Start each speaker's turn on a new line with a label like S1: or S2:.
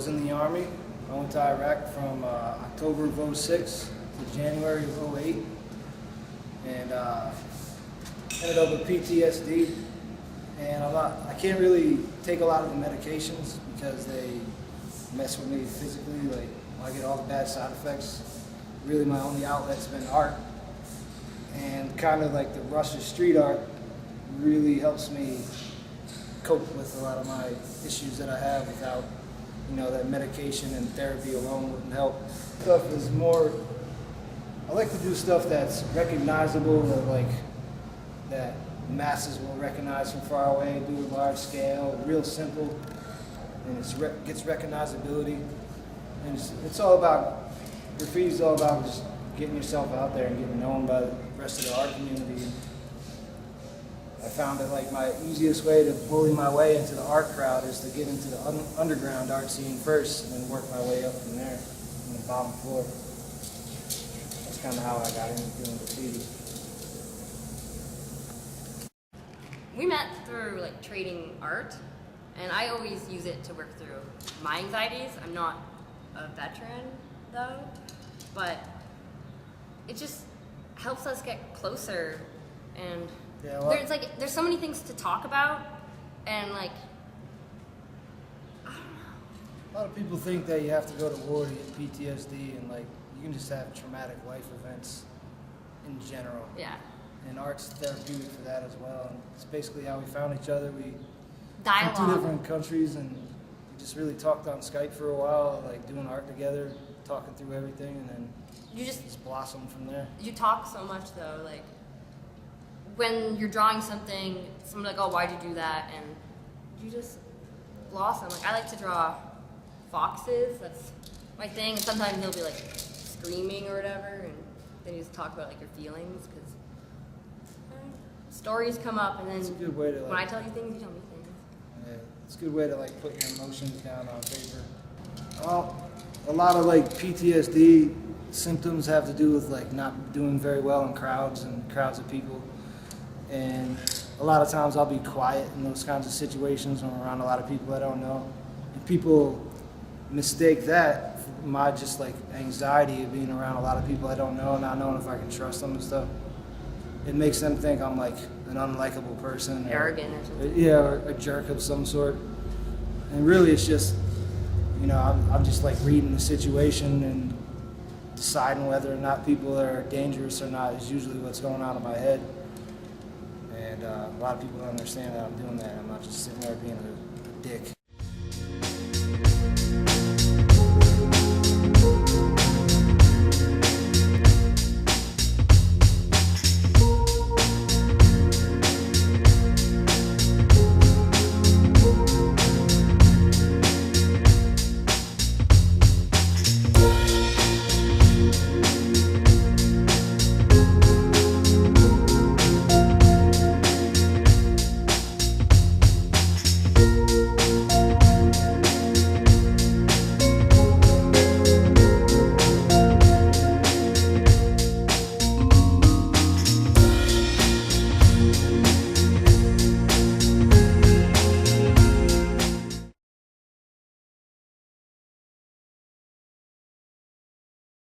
S1: was in the Army. I went to Iraq from October of '06 to January of '08, and ended up with PTSD. And I can't really take a lot of the medications because they mess with me physically. Like, I get all the bad side effects. Really, my only outlet's been art, and kind of like the rush of street art really helps me cope with a lot of my issues that I have without, that medication and therapy alone wouldn't help. Stuff is more, I like to do stuff that's recognizable, that masses will recognize from far away, do it large scale, real simple, and it gets recognizability. And it's all about, graffiti's all about just getting yourself out there and getting known by the rest of the art community. I found that my easiest way to bully my way into the art crowd is to get into the underground art scene first and then work my way up from there, from the bottom floor. That's kind of how I got into doing graffiti.
S2: We met through trading art, and I always use it to work through my anxieties. I'm not a veteran though, but it just helps us get closer. And there's so many things to talk about, and I don't know.
S1: A lot of people think that you have to go to war to get PTSD, and you can just have traumatic life events in general.
S2: Yeah.
S1: And art's therapeutic for that as well. And it's basically how we found each other. We
S2: Dialogue.
S1: from 2 different countries, and we just really talked on Skype for a while, doing art together, talking through everything, and then
S2: you just
S1: blossomed from there.
S2: You talk so much though, when you're drawing something, someone's oh, why'd you do that? And you just blossom. I like to draw foxes, that's my thing, and sometimes they'll be screaming or whatever, and then you just talk about your feelings, because stories come up, and then
S1: it's a good way to,
S2: when I tell you things, you tell me things.
S1: Yeah, it's a good way to put your emotions down on paper. Well, a lot of PTSD symptoms have to do with not doing very well in crowds of people. And a lot of times I'll be quiet in those kinds of situations when I'm around a lot of people I don't know. And people mistake that for my just anxiety of being around a lot of people I don't know, not knowing if I can trust them and stuff. It makes them think I'm an unlikable person.
S2: Arrogant or something.
S1: Yeah, or a jerk of some sort. And really it's just, I'm just reading the situation and deciding whether or not people are dangerous or not is usually what's going on in my head. And a lot of people don't understand that I'm doing that. I'm not just sitting there being a dick.